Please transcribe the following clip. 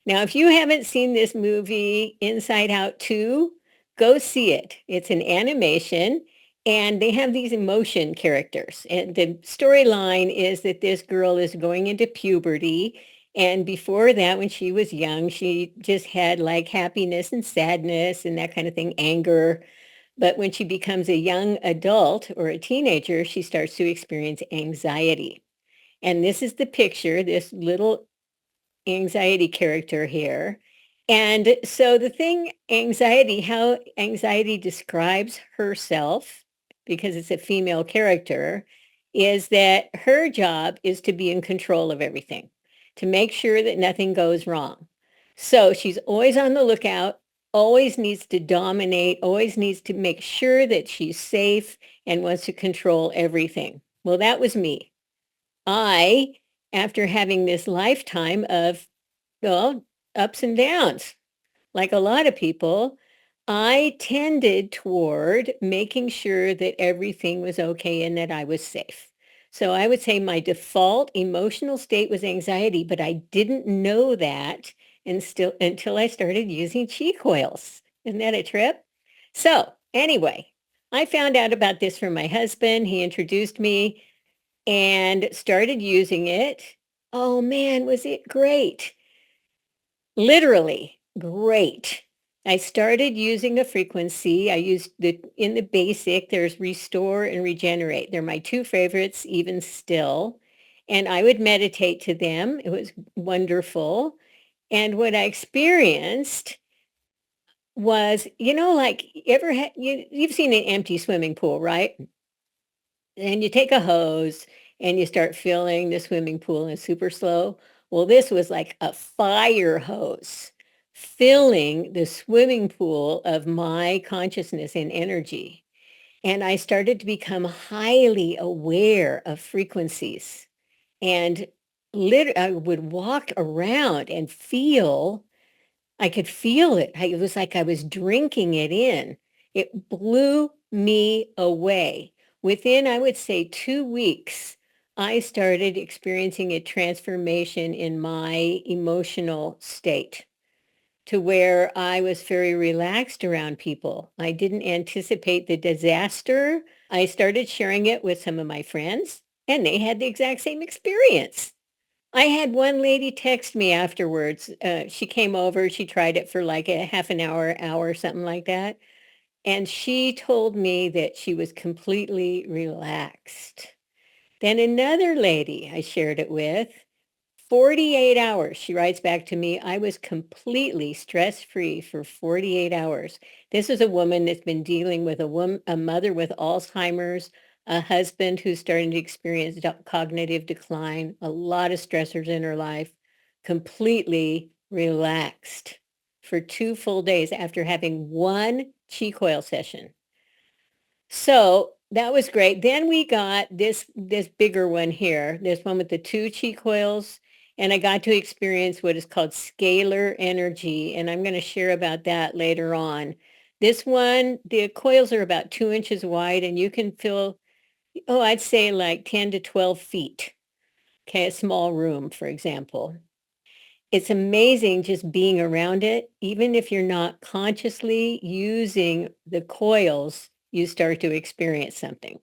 Now, if you haven't seen this movie, Inside Out 2, go see it. It's an animation, and they have these emotion characters. And the storyline is that this girl is going into puberty. And before that, when she was young, she just had like happiness and sadness and that kind of thing, anger. But when she becomes a young adult or a teenager, she starts to experience anxiety. And this is the picture, this little anxiety character here. And so the thing, anxiety, how anxiety describes herself, because it's a female character, is that her job is to be in control of everything, to make sure that nothing goes wrong. So she's always on the lookout, always needs to dominate, always needs to make sure that she's safe and wants to control everything. Well, that was me. I, after having this lifetime of, well, ups and downs, like a lot of people, I tended toward making sure that everything was okay and that I was safe. So I would say my default emotional state was anxiety, but I didn't know that and still until I started using Qi Coils. Isn't that a trip? So anyway, I found out about this from my husband. He introduced me and started using it. Oh man, was it great. Literally great. I started using a frequency. I used in the basic, there's restore and regenerate. They're my two favorites, even still. And I would meditate to them. It was wonderful. And what I experienced was, like you've seen an empty swimming pool, right? And you take a hose and you start filling the swimming pool and it's super slow. Well, this was like a fire hose filling the swimming pool of my consciousness and energy. And I started to become highly aware of frequencies. And I would walk around and I could feel it. It was like I was drinking it in. It blew me away. Within, I would say, 2 weeks, I started experiencing a transformation in my emotional state to where I was very relaxed around people. I didn't anticipate the disaster. I started sharing it with some of my friends, and they had the exact same experience. I had one lady text me afterwards. She came over, she tried it for like a half an hour, something like that. And she told me that she was completely relaxed. Then another lady I shared it with, 48 hours, she writes back to me, I was completely stress-free for 48 hours. This is a woman that's been dealing with a mother with Alzheimer's, a husband who's starting to experience cognitive decline, a lot of stressors in her life, completely relaxed for 2 full days after having one Qi coil session. So that was great. Then we got this bigger one here, this one with the two Qi coils, and I got to experience what is called scalar energy, and I'm going to share about that later on. This one, the coils are about 2 inches wide, and you can feel, oh, I'd say like 10 to 12 feet. Okay, a small room, for example. It's amazing just being around it. Even if you're not consciously using the coils, you start to experience something.